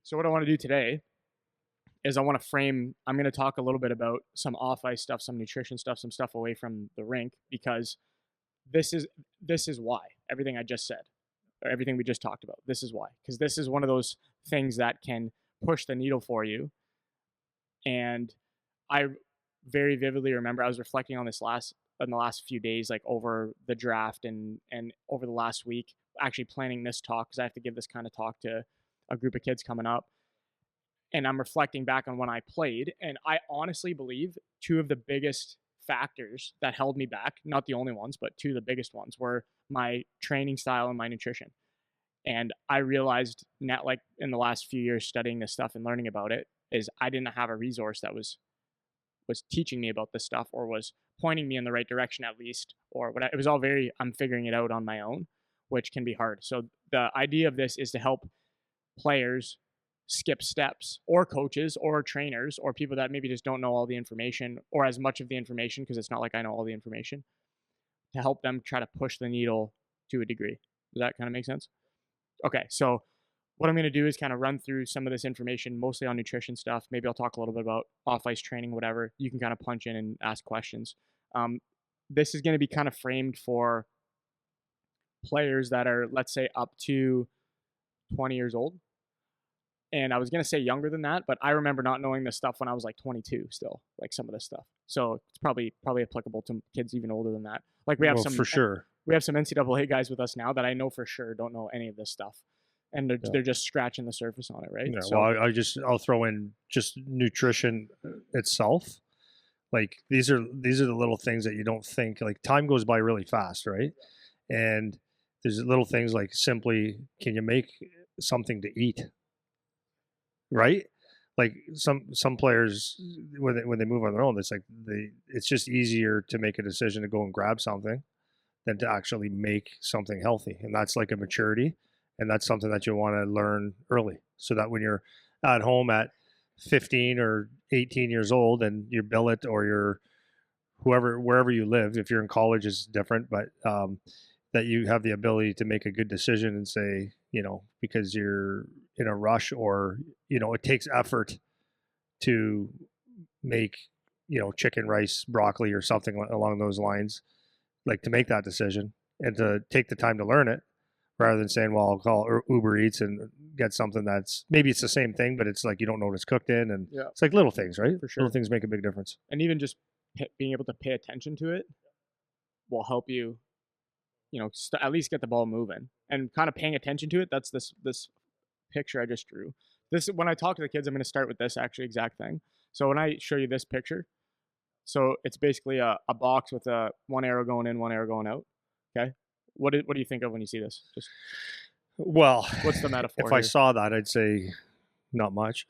So what I want to do today is I'm going to talk a little bit about some off ice stuff, some nutrition stuff, some stuff away from the rink, because this is this is why everything I just said, or everything we just talked about. This is why, because this is one of those things that can push the needle for you. And I very vividly remember I was reflecting on this in the last few days, like over the draft and over the last week, actually planning this talk because I have to give this kind of talk to a group of kids coming up. And I'm reflecting back on when I played, and I honestly believe two of the biggest factors that held me back, not the only ones, but two of the biggest ones, were my training style and my nutrition. And I realized not like in the last few years studying this stuff and learning about it is I didn't have a resource that was teaching me about this stuff, or was pointing me in the right direction at least, or what it was all very, I'm figuring it out on my own, which can be hard. So the idea of this is to help players skip steps, or coaches or trainers or people that maybe just don't know all the information or as much of the information, because it's not like I know all the information, to help them try to push the needle to a degree. Does that kind of make sense? Okay, so what I'm going to do is kind of run through some of this information, mostly on nutrition stuff. Maybe I'll talk a little bit about off-ice training, whatever. You can kind of punch in and ask questions. This is going to be kind of framed for players that are, let's say, up to 20 years old. And I was going to say younger than that, but I remember not knowing this stuff when I was like 22 still, like some of this stuff. So it's probably applicable to kids even older than that. Like we have some, for sure. We have some NCAA guys with us now that I know for sure don't know any of this stuff. And they're just scratching the surface on it, right? Yeah, so, well, I'll throw in just nutrition itself. Like these are the little things that you don't think. Like time goes by really fast, right? And there's little things like simply, can you make something to eat? Right? Like some players when they move on their own, it's just easier to make a decision to go and grab something than to actually make something healthy, and that's like a maturity. And that's something that you want to learn early, so that when you're at home at 15 or 18 years old and you're billet or you're wherever you live, if you're in college is different, but that you have the ability to make a good decision and say, because you're in a rush, or, it takes effort to make, chicken, rice, broccoli, or something along those lines, like to make that decision and to take the time to learn it, rather than saying, well, I'll call Uber Eats and get something that's maybe it's the same thing, but it's like you don't know what it's cooked in. And it's like little things, right? For sure. Little things make a big difference. And even just being able to pay attention to it will help you, at least get the ball moving. And kind of paying attention to it, that's this picture I just drew. When I talk to the kids, I'm going to start with this actually exact thing. So when I show you this picture, so it's basically a box with one arrow going in, one arrow going out. Okay. What do you think of when you see this? Well, what's the metaphor? If I saw that, I'd say not much.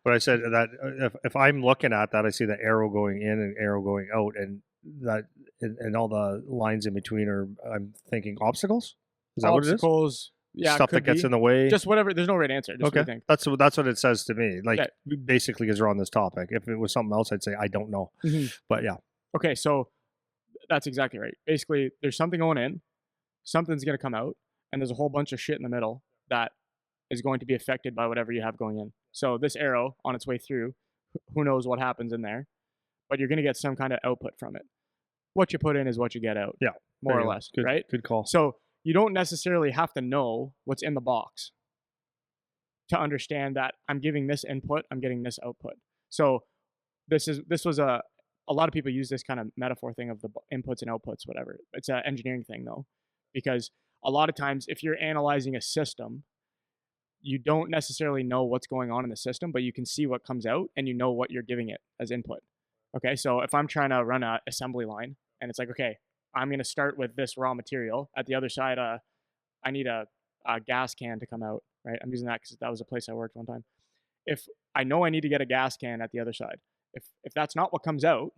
But I said that if I'm looking at that, I see the arrow going in and arrow going out, and that and all the lines in between are, I'm thinking, obstacles. Is that what it is? Obstacles. Yeah, stuff that gets in the way. Just whatever. There's no right answer. Just okay, that's what it says to me. Like basically, because we're on this topic. If it was something else, I'd say I don't know. Mm-hmm. But yeah. Okay, so that's exactly right. Basically, there's something going in, something's going to come out, and there's a whole bunch of shit in the middle that is going to be affected by whatever you have going in. So this arrow on its way through, who knows what happens in there, but you're going to get some kind of output from it. What you put in is what you get out. Yeah, more or less, right? Good call. So you don't necessarily have to know what's in the box to understand that I'm giving this input, I'm getting this output. So this was a lot of people use this kind of metaphor thing of the inputs and outputs, whatever. It's an engineering thing though, because a lot of times if you're analyzing a system, you don't necessarily know what's going on in the system, but you can see what comes out and you know what you're giving it as input. Okay, so if I'm trying to run an assembly line and it's like, okay, I'm going to start with this raw material. At the other side, I need a gas can to come out, right? I'm using that because that was a place I worked one time. If I know I need to get a gas can at the other side, if that's not what comes out,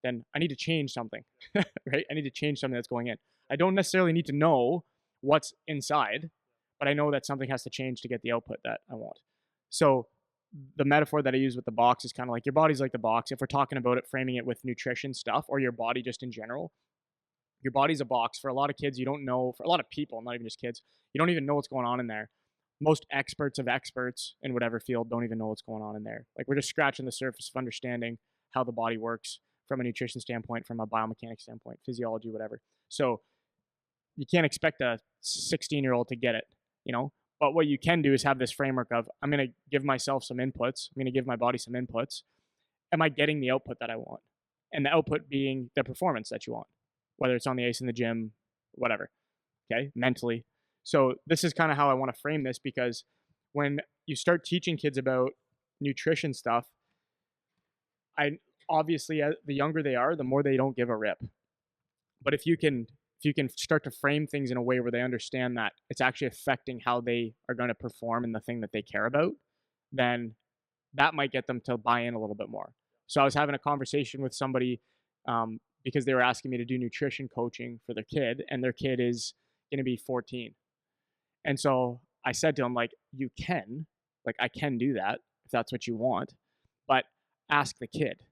then I need to change something, right? I need to change something that's going in. I don't necessarily need to know what's inside, but I know that something has to change to get the output that I want. So the metaphor that I use with the box is kind of like your body's like the box. If we're talking about it, framing it with nutrition stuff or your body just in general, your body's a box. For a lot of kids, you don't know, for a lot of people, not even just kids, you don't even know what's going on in there. most experts of experts in whatever field don't even know what's going on in there. Like, we're just scratching the surface of understanding how the body works from a nutrition standpoint, from a biomechanics standpoint, physiology, whatever. So you can't expect a 16-year-old to get it, you know? But what you can do is have this framework of, I'm going to give myself some inputs. I'm going to give my body some inputs. Am I getting the output that I want? And the output being the performance that you want, whether it's on the ice, in the gym, whatever. Okay, mentally. So this is kind of how I want to frame this, because when you start teaching kids about nutrition stuff, I obviously, the younger they are, the more they don't give a rip. But if you can start to frame things in a way where they understand that it's actually affecting how they are going to perform in the thing that they care about, then that might get them to buy in a little bit more. So I was having a conversation with somebody, because they were asking me to do nutrition coaching for their kid, and their kid is going to be 14. And so I said to him, like, I can do that if that's what you want, but ask the kid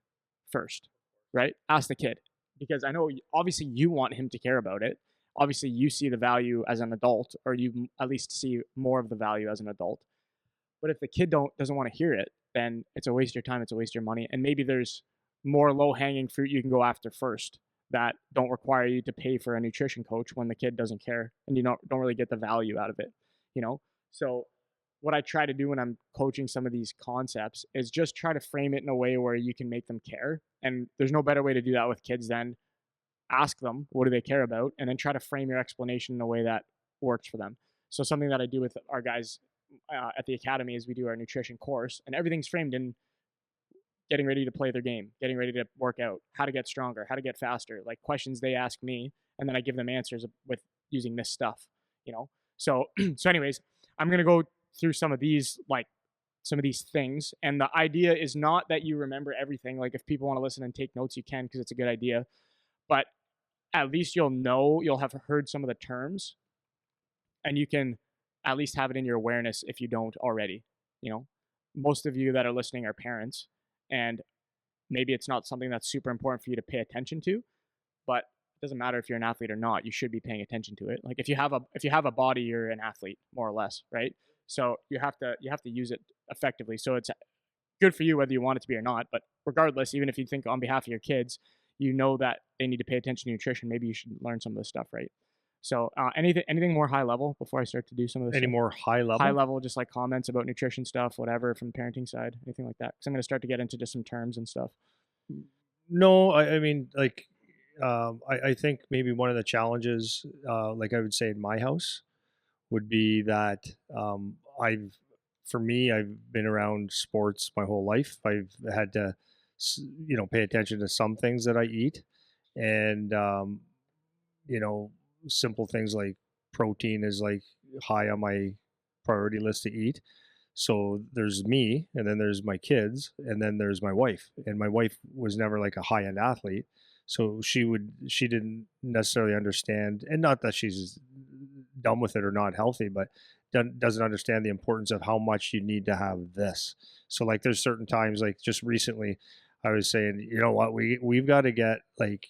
first, right? Ask the kid, because I know obviously you want him to care about it. Obviously you see the value as an adult, or you at least see more of the value as an adult. But if the kid doesn't want to hear it, then it's a waste of your time, it's a waste of your money. And maybe there's more low-hanging fruit you can go after first that don't require you to pay for a nutrition coach when the kid doesn't care and you don't really get the value out of it, you know? So what I try to do when I'm coaching some of these concepts is just try to frame it in a way where you can make them care. And there's no better way to do that with kids than ask them, what do they care about? And then try to frame your explanation in a way that works for them. So something that I do with our guys at the academy is we do our nutrition course, and everything's framed in getting ready to play their game, getting ready to work out, how to get stronger, how to get faster, like questions they ask me, and then I give them answers with using this stuff, you know? So, so anyways, I'm going to go through some of these things. And the idea is not that you remember everything. Like, if people want to listen and take notes, you can, because it's a good idea, but at least you'll have heard some of the terms, and you can at least have it in your awareness if you don't already, you know? Most of you that are listening are parents, and maybe it's not something that's super important for you to pay attention to, but it doesn't matter if you're an athlete or not. You should be paying attention to it. Like, if you have a body, you're an athlete, more or less, right? So you have to use it effectively. So it's good for you whether you want it to be or not. But regardless, even if you think on behalf of your kids, you know that they need to pay attention to nutrition, maybe you should learn some of this stuff, right? So anything more high level before I start to do some of this Any stuff? more high High level? level, just like comments about nutrition stuff, whatever, from the parenting side, anything like that. Because I'm going to start to get into just some terms and stuff. No, I mean, like, I think maybe one of the challenges, like I would say in my house, would be that for me, I've been around sports my whole life. I've had to, pay attention to some things that I eat, and you know, simple things like protein is like high on my priority list to eat. So there's me, and then there's my kids, and then there's my wife. And my wife was never like a high end athlete, so she didn't necessarily understand, and not that she's done with it or not healthy, but doesn't understand the importance of how much you need to have this. So like there's certain times, like just recently, I was saying, you know what, we've got to get, like,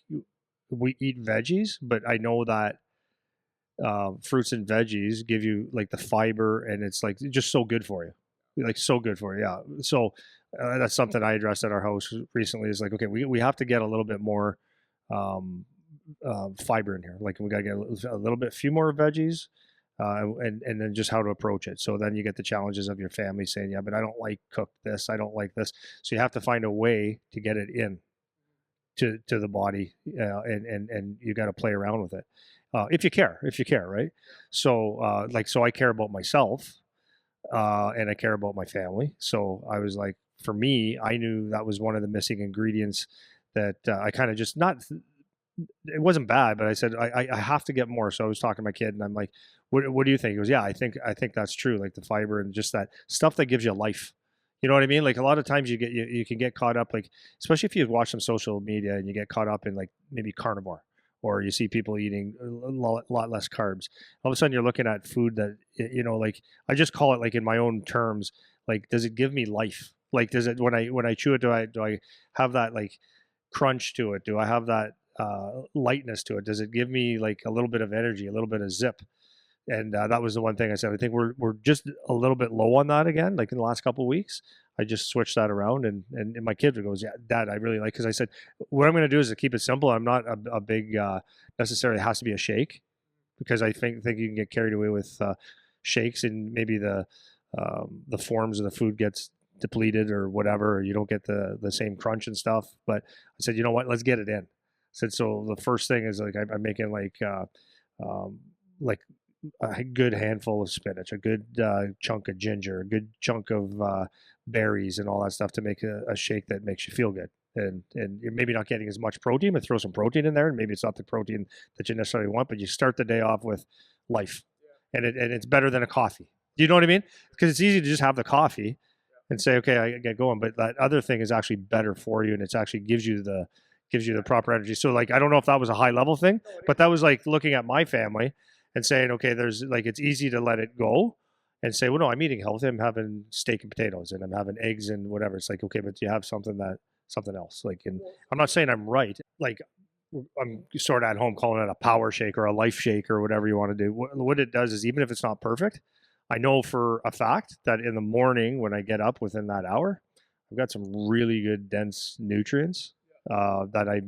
we eat veggies, but I know that fruits and veggies give you like the fiber, and it's like just so good for you, like so good for you. Yeah. So that's something I addressed at our house recently. Is like, okay, we have to get a little bit more fiber in here. Like, we got to get a little bit, few more veggies, and then just how to approach it. So then you get the challenges of your family saying, yeah, but I don't like cooked this, I don't like this. So you have to find a way to get it in to the body, and you got to play around with it. If you care, right? So, so I care about myself, and I care about my family. So I was like, for me, I knew that was one of the missing ingredients that I kind of just not. It wasn't bad, but I said I have to get more. So I was talking to my kid, and I'm like, what do you think? He goes, yeah, I think that's true. Like the fiber and just that stuff that gives you life. You know what I mean? Like a lot of times you can get caught up, like, especially if you watch some social media and you get caught up in like maybe carnivore, or you see people eating a lot less carbs. All of a sudden you're looking at food that, like, I just call it, like, in my own terms, like, does it give me life? Like, does it, when I chew it, do I have that like crunch to it? Do I have that lightness to it? Does it give me like a little bit of energy, a little bit of zip? And that was the one thing I said. I think we're just a little bit low on that again. Like in the last couple of weeks, I just switched that around, and my kid goes, "Yeah, Dad, I really like." Because I said, what I'm going to do is to keep it simple. I'm not a big necessarily has to be a shake, because I think you can get carried away with shakes, and maybe the forms of the food gets depleted or whatever, or you don't get the same crunch and stuff. But I said, you know what, let's get it in. I said, so the first thing is like I'm making like a good handful of spinach, a good chunk of ginger, a good chunk of berries, and all that stuff to make a shake that makes you feel good. And you're maybe not getting as much protein, but throw some protein in there, and maybe it's not the protein that you necessarily want, but you start the day off with life, and it's better than a coffee. Do you know what I mean? Because it's easy to just have the coffee and say, okay, I get going, but that other thing is actually better for you, and it's actually gives you the proper energy. So like, I don't know if that was a high level thing, but that was like looking at my family and saying, okay, there's like, it's easy to let it go and say, well, no, I'm eating healthy. I'm having steak and potatoes, and I'm having eggs and whatever. It's like, okay, but you have something else. Like, and I'm not saying I'm right. Like, I'm sort of at home calling it a power shake or a life shake or whatever you want to do. What it does is, even if it's not perfect, I know for a fact that in the morning when I get up within that hour, I've got some really good dense nutrients that I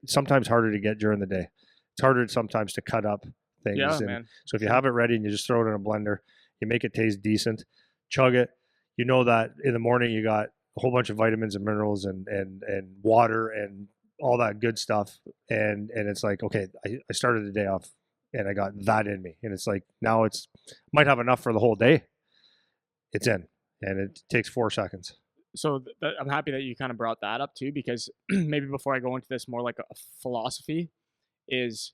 sometimes harder to get during the day. It's harder sometimes to cut up things. Yeah, And man. so if you have it ready and you just throw it in a blender, you make it taste decent, chug it. You know that in the morning you got a whole bunch of vitamins and minerals and water and all that good stuff. And it's like, okay, I started the day off and I got that in me. And it's like, now it's might have enough for the whole day. It's in, and it takes 4 seconds. So I'm happy that you kind of brought that up too, because maybe before I go into this more like a philosophy, is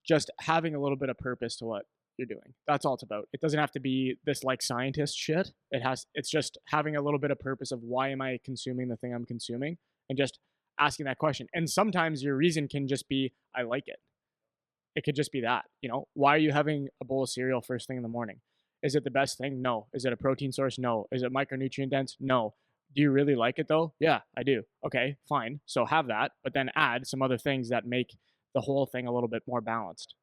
just having a little bit of purpose to what you're doing. That's all it's about. It doesn't have to be this like scientist shit. It's just having a little bit of purpose of why am I consuming the thing I'm consuming, and just asking that question. And sometimes your reason can just be I like it. It could just be that, why are you having a bowl of cereal first thing in the morning? Is it the best thing? No. Is it a protein source? No. Is it micronutrient dense? No. Do you really like it though? Yeah, I do. Okay, fine. So have that, but then add some other things that make the whole thing a little bit more balanced.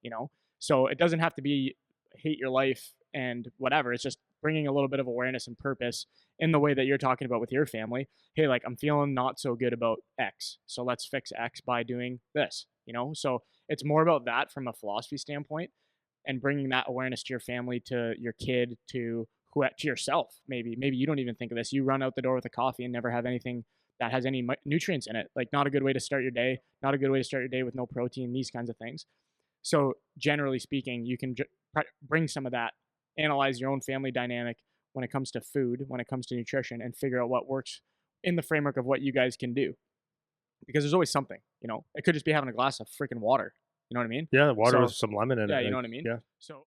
So it doesn't have to be hate your life and whatever. It's just bringing a little bit of awareness and purpose in the way that you're talking about with your family. Hey, like I'm feeling not so good about X. So let's fix X by doing this. So it's more about that from a philosophy standpoint, and bringing that awareness to your family, to your kid, to yourself. Maybe you don't even think of this. You run out the door with a coffee and never have anything that has any nutrients in it. Like, not a good way to start your day. Not a good way to start your day with no protein. These kinds of things. So generally speaking, you can bring some of that, analyze your own family dynamic when it comes to food, when it comes to nutrition, and figure out what works in the framework of what you guys can do. Because there's always something. It could just be having a glass of freaking water. You know what I mean? Yeah, water So with some lemon in yeah, it. you know Like, what I mean? yeah. So